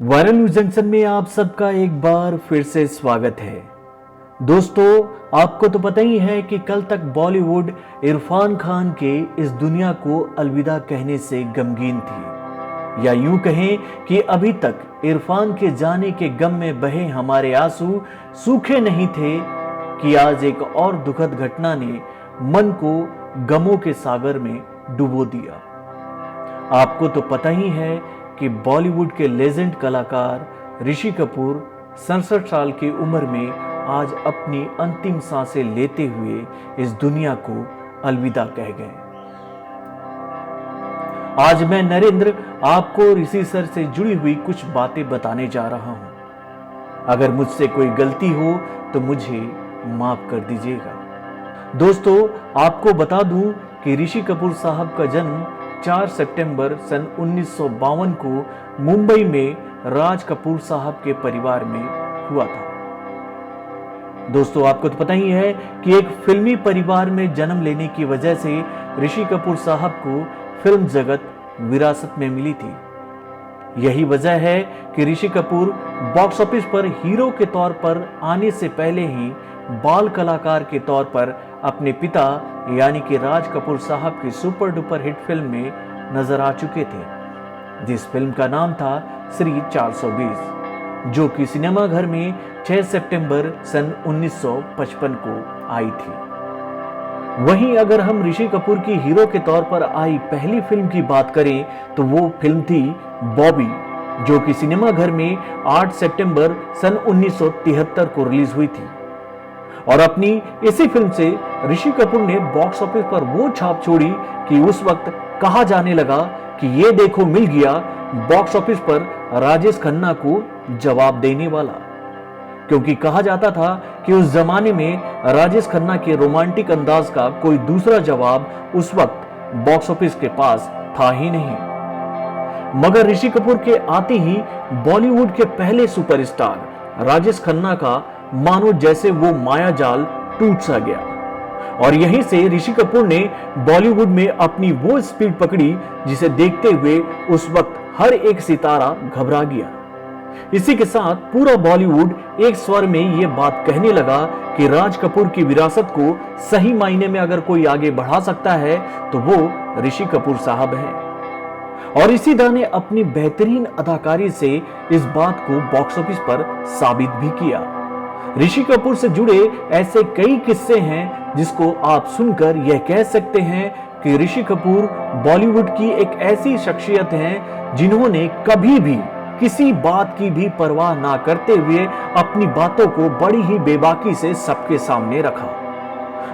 Viral news junction में आप सबका एक बार फिर से स्वागत है। दोस्तों, आपको तो पता ही है कि कल तक बॉलीवुड इरफान खान के इस दुनिया को अलविदा कहने से गमगीन थी, या यूं कहें कि अभी तक इरफान के जाने के गम में बहे हमारे आंसू सूखे नहीं थे कि आज एक और दुखद घटना ने मन को गमों के सागर में डुबो दिया। आपको तो पता ही है कि बॉलीवुड के लेजेंड कलाकार ऋषि कपूर 67 साल की उम्र में आज अपनी अंतिम सांसें लेते हुए इस दुनिया को अलविदा कह गए। आज मैं नरेंद्र आपको ऋषि सर से जुड़ी हुई कुछ बातें बताने जा रहा हूं। अगर मुझसे कोई गलती हो तो मुझे माफ कर दीजिएगा। दोस्तों, आपको बता दूं कि ऋषि कपूर साहब का जन्म 4 सितंबर सन 1952 को मुंबई में राज कपूर साहब के परिवार में हुआ था। दोस्तों, आपको तो पता ही है कि एक फिल्मी परिवार में जन्म लेने की वजह से ऋषि कपूर साहब को फिल्म जगत विरासत में मिली थी। यही वजह है कि ऋषि कपूर बॉक्स ऑफिस पर हीरो के तौर पर आने से पहले ही बाल कलाकार के तौर पर अपने पिता यानी कि राज कपूर साहब की सुपर डुपर हिट फिल्म में नजर आ चुके थे, जिस फिल्म का नाम था श्री 420, जो कि सिनेमाघर में 6 सितंबर सन 1955 को आई थी। वहीं अगर हम ऋषि कपूर की हीरो के तौर पर आई पहली फिल्म की बात करें तो वो फिल्म थी बॉबी, जो कि सिनेमाघर में 8 सितंबर सन 1973 को रिलीज हुई थी। और अपनी इसी फिल्म से ऋषि कपूर ने बॉक्स ऑफिस पर वो छाप छोड़ी कि उस वक्त कहा जाने लगा कि ये देखो मिल गया बॉक्स ऑफिस पर राजेश खन्ना को जवाब देने वाला, क्योंकि कहा जाता था कि उस जमाने में राजेश खन्ना के रोमांटिक अंदाज का कोई दूसरा जवाब उस वक्त बॉक्स ऑफिस के पास था ही नहीं। मगर ऋषि कपूर के आते ही बॉलीवुड के पहले सुपरस्टार राजेश खन्ना का मानो जैसे वो माया जाल टूट सा गया, और यहीं से ऋषि कपूर ने बॉलीवुड में अपनी वो स्पीड पकड़ी जिसे देखते हुए उस वक्त हर एक सितारा घबरा गया। इसी के साथ पूरा बॉलीवुड एक स्वर में ये बात कहने लगा कि राज कपूर की विरासत को सही मायने में अगर कोई आगे बढ़ा सकता है तो वो ऋषि कपूर साहब हैं। और इसी दा ने अपनी बेहतरीन अदाकारी से इस बात को बॉक्स ऑफिस पर साबित भी किया। ऋषि कपूर से जुड़े ऐसे कई किस्से हैं जिसको आप सुनकर यह कह सकते हैं कि ऋषि कपूर बॉलीवुड की एक ऐसी शख्सियत हैं जिन्होंने कभी भी किसी बात की भी परवाह ना करते हुए अपनी बातों को बड़ी ही बेबाकी से सबके सामने रखा।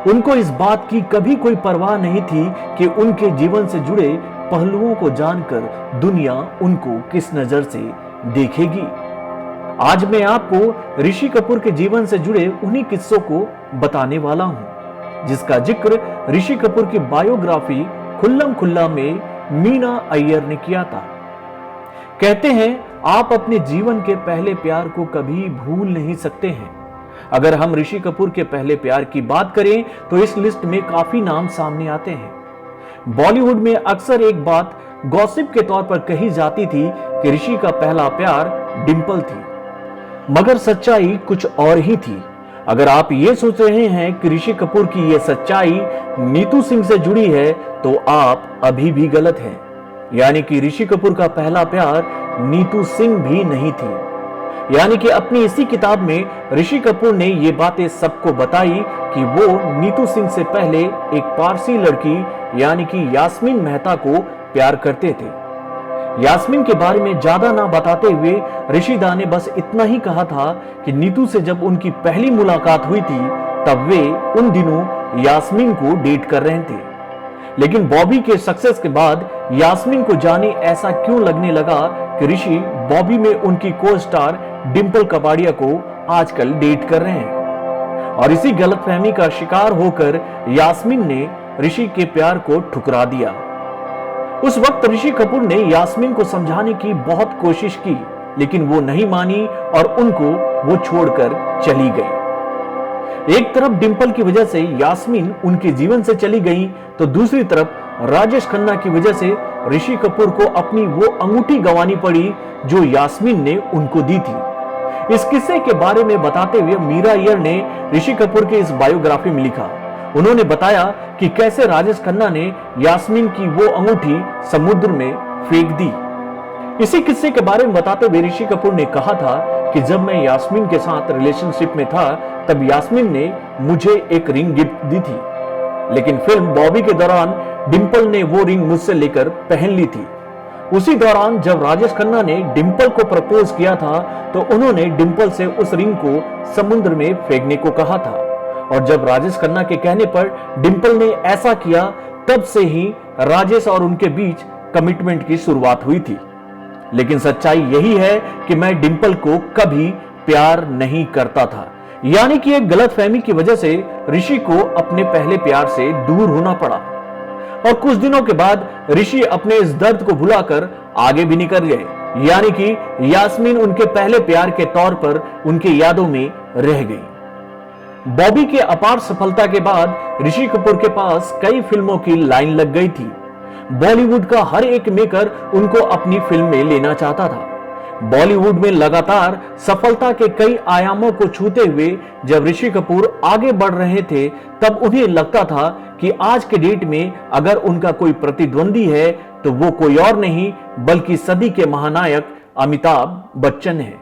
उनको इस बात की कभी कोई परवाह नहीं थी कि उनके जीवन से जुड़े पहलुओं को जानकर दुनिया उनको किस नजर से देखेगी। आज मैं आपको ऋषि कपूर के जीवन से जुड़े उन्हीं किस्सों को बताने वाला हूं, जिसका जिक्र ऋषि कपूर की बायोग्राफी खुल्लम खुल्ला में मीना अय्यर ने किया था। कहते हैं आप अपने जीवन के पहले प्यार को कभी भूल नहीं सकते हैं। अगर हम ऋषि कपूर के पहले प्यार की बात करें तो इस लिस्ट में काफी नाम सामने आते हैं। बॉलीवुड में अक्सर एक बात गॉसिप के तौर पर कही जाती थी कि ऋषि का पहला प्यार डिंपल थी, मगर सच्चाई कुछ और ही थी। अगर आप ये सोच रहे हैं कि ऋषि कपूर की यह सच्चाई नीतू सिंह से जुड़ी है तो आप अभी भी गलत हैं। यानी कि ऋषि कपूर का पहला प्यार नीतू सिंह भी नहीं थी। यानी कि अपनी इसी किताब में ऋषि कपूर ने ये बातें सबको बताई कि वो नीतू सिंह से पहले एक पारसी लड़की यानी कि यास्मीन मेहता को प्यार करते थे। यास्मीन के बारे में ज्यादा ना बताते हुए ऋषि दा ने बस इतना ही कहा था कि नीतू से जब उनकी पहली मुलाकात हुई थी तब वे उन दिनों यास्मीन को डेट कर रहे थे। लेकिन बॉबी के सक्सेस के बाद यास्मीन को जाने ऐसा क्यों लगने लगा कि ऋषि बॉबी में उनकी को स्टार डिंपल कपाड़िया को आजकल डेट कर रहे हैं। और इसी गलतफहमी का शिकार होकर यास्मीन ने ऋषि के प्यार को ठुकरा दिया। उस वक्त ऋषि कपूर ने यास्मीन को समझाने की बहुत कोशिश की, लेकिन वो नहीं मानी और उनको वो छोड़कर चली गई। एक तरफ डिंपल की वजह से यास्मीन उनके जीवन से चली गई तो दूसरी तरफ राजेश खन्ना की वजह से ऋषि कपूर को अपनी वो अंगूठी गंवानी पड़ी जो यास्मीन ने उनको दी थी। इस किस्से के बारे में बताते हुए मीरा अय्यर ने ऋषि कपूर के इस बायोग्राफी में लिखा। उन्होंने बताया कि कैसे राजेश खन्ना ने यास्मीन की वो अंगूठी समुद्र में फेंक दी। इसी किस्से के बारे में बताते हुए ऋषि कपूर ने कहा था कि जब मैं यास्मीन के साथ रिलेशनशिप में था तब यास्मीन ने मुझे एक रिंग गिफ्ट दी थी, लेकिन फिल्म बॉबी के दौरान डिंपल ने वो रिंग मुझसे लेकर पहन ली थी। उसी दौरान जब राजेश खन्ना ने डिंपल को प्रपोज किया था तो उन्होंने डिंपल से उस रिंग को समुद्र में फेंकने को कहा था, और जब राजेश खन्ना के कहने पर डिंपल ने ऐसा किया तब से ही राजेश और उनके बीच कमिटमेंट की शुरुआत हुई थी। लेकिन सच्चाई यही है कि मैं डिंपल को कभी प्यार नहीं करता था। यानी कि एक गलतफहमी की वजह से ऋषि को अपने पहले प्यार से दूर होना पड़ा, और कुछ दिनों के बाद ऋषि अपने इस दर्द को भुलाकर आगे भी निकल गए। यानी कि यास्मीन उनके पहले प्यार के तौर पर उनकी यादों में रह गई। बॉबी के अपार सफलता के बाद ऋषि कपूर के पास कई फिल्मों की लाइन लग गई थी। बॉलीवुड का हर एक मेकर उनको अपनी फिल्म में लेना चाहता था। बॉलीवुड में लगातार सफलता के कई आयामों को छूते हुए जब ऋषि कपूर आगे बढ़ रहे थे तब उन्हें लगता था कि आज के डेट में अगर उनका कोई प्रतिद्वंदी है तो वो कोई और नहीं बल्कि सदी के महानायक अमिताभ बच्चन है।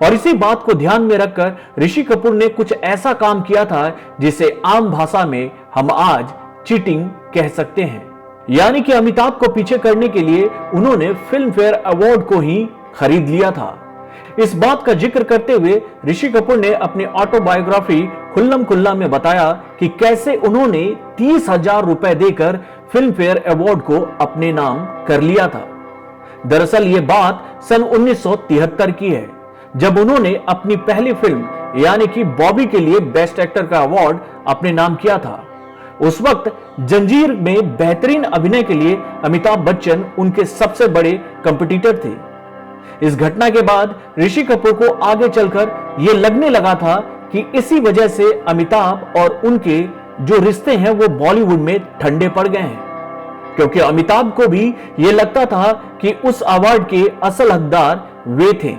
और इसी बात को ध्यान में रखकर ऋषि कपूर ने कुछ ऐसा काम किया था जिसे आम भाषा में हम आज चीटिंग कह सकते हैं। यानी कि अमिताभ को पीछे करने के लिए उन्होंने फिल्म फेयर अवार्ड को ही खरीद लिया था। इस बात का जिक्र करते हुए ऋषि कपूर ने अपनी ऑटोबायोग्राफी खुल्लम खुल्ला में बताया कि कैसे उन्होंने 30,000 रुपए देकर फिल्म फेयर अवार्ड को अपने नाम कर लिया था। दरअसल ये बात सन 1973 की है, जब उन्होंने अपनी पहली फिल्म यानी कि बॉबी के लिए बेस्ट एक्टर का अवार्ड अपने नाम किया था। उस वक्त जंजीर में बेहतरीन अभिनय के लिए अमिताभ बच्चन उनके सबसे बड़े कंपटीटर थे। इस घटना के बाद ऋषि कपूर को आगे चलकर यह लगने लगा था कि इसी वजह से अमिताभ और उनके जो रिश्ते हैं वो बॉलीवुड में ठंडे पड़ गए हैं, क्योंकि अमिताभ को भी यह लगता था कि उस अवार्ड के असल हकदार वे थे।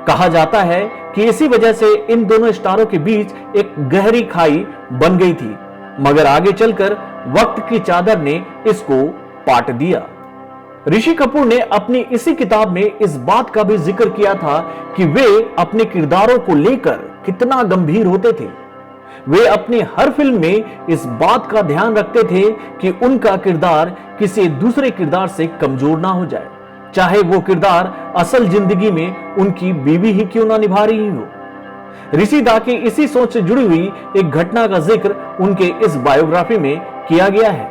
कहा जाता है कि इसी वजह से इन दोनों स्टारों के बीच एक गहरी खाई बन गई थी, मगर आगे चलकर वक्त की चादर ने इसको पाट दिया। ऋषि कपूर ने अपनी इसी किताब में इस बात का भी जिक्र किया था कि वे अपने किरदारों को लेकर कितना गंभीर होते थे। वे अपनी हर फिल्म में इस बात का ध्यान रखते थे कि उनका किरदार किसी दूसरे किरदार से कमजोर ना हो जाए, चाहे वो किरदार असल जिंदगी में उनकी बीवी ही क्यों ना निभा रही हो। ऋषि दा की इसी सोच से जुड़ी हुई एक घटना का जिक्र उनके इस बायोग्राफी में किया गया है,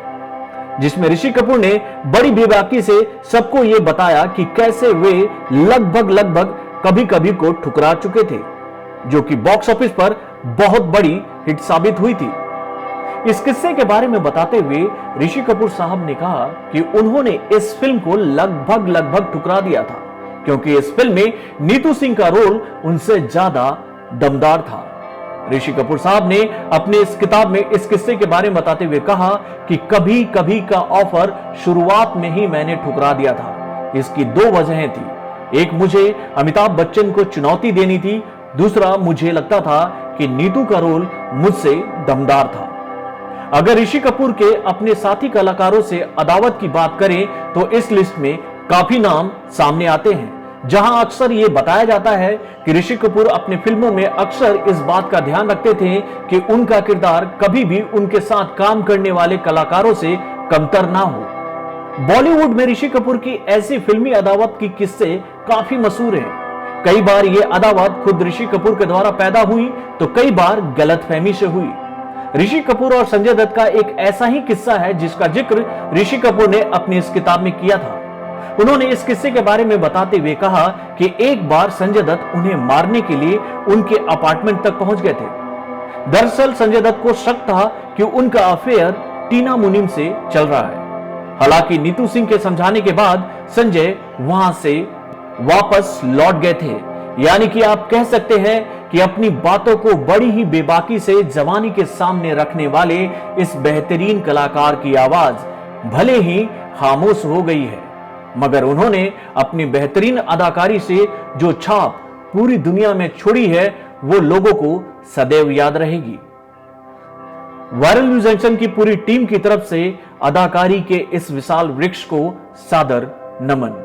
जिसमें ऋषि कपूर ने बड़ी बेबाकी से सबको यह बताया कि कैसे वे लगभग कभी कभी को ठुकरा चुके थे, जो कि बॉक्स ऑफिस पर बहुत बड़ी हिट साबित हुई थी। इस किस्से के बारे में बताते हुए ऋषि कपूर साहब ने कहा कि उन्होंने इस फिल्म को लगभग ठुकरा दिया था, क्योंकि इस फिल्म में नीतू सिंह का रोल उनसे ज्यादा दमदार था। ऋषि कपूर साहब ने अपने इस किताब में इस किस्से के बारे में बताते हुए कहा कि कभी कभी का ऑफर शुरुआत में ही मैंने ठुकरा दिया था। इसकी दो वजहें थी, एक मुझे अमिताभ बच्चन को चुनौती देनी थी, दूसरा मुझे लगता था कि नीतू का रोल मुझसे दमदार था। अगर ऋषि कपूर के अपने साथी कलाकारों से अदावत की बात करें तो इस लिस्ट में काफी नाम सामने आते हैं, जहां अक्सर ये बताया जाता है कि ऋषि कपूर अपने फिल्मों में अक्सर इस बात का ध्यान रखते थे कि उनका किरदार कभी भी उनके साथ काम करने वाले कलाकारों से कमतर ना हो। बॉलीवुड में ऋषि कपूर की ऐसी फिल्मी अदावत की किस्से काफी मशहूर हैं। कई बार ये अदावत खुद ऋषि कपूर के द्वारा पैदा हुई तो कई बार गलतफहमी से हुई। ऋषि कपूर और संजय दत्त का एक ऐसा ही किस्सा है जिसका जिक्र ऋषि कपूर ने अपनी इस किताब में किया था। उन्होंने इस किस्से के बारे में बताते हुए कहा कि एक बार संजय दत्त उन्हें मारने के लिए उनके अपार्टमेंट तक पहुंच गए थे। दरअसल संजय दत्त को शक था कि उनका अफेयर टीना मुनीम से चल रहा है। हालांकि नीतू सिंह के समझाने के बाद संजय वहां से वापस लौट गए थे। यानी कि आप कह सकते हैं कि अपनी बातों को बड़ी ही बेबाकी से जवानी के सामने रखने वाले इस बेहतरीन कलाकार की आवाज भले ही खामोश हो गई है, मगर उन्होंने अपनी बेहतरीन अदाकारी से जो छाप पूरी दुनिया में छोड़ी है वो लोगों को सदैव याद रहेगी। वायरल न्यूज जंक्शन की पूरी टीम की तरफ से अदाकारी के इस विशाल वृक्ष को सादर नमन।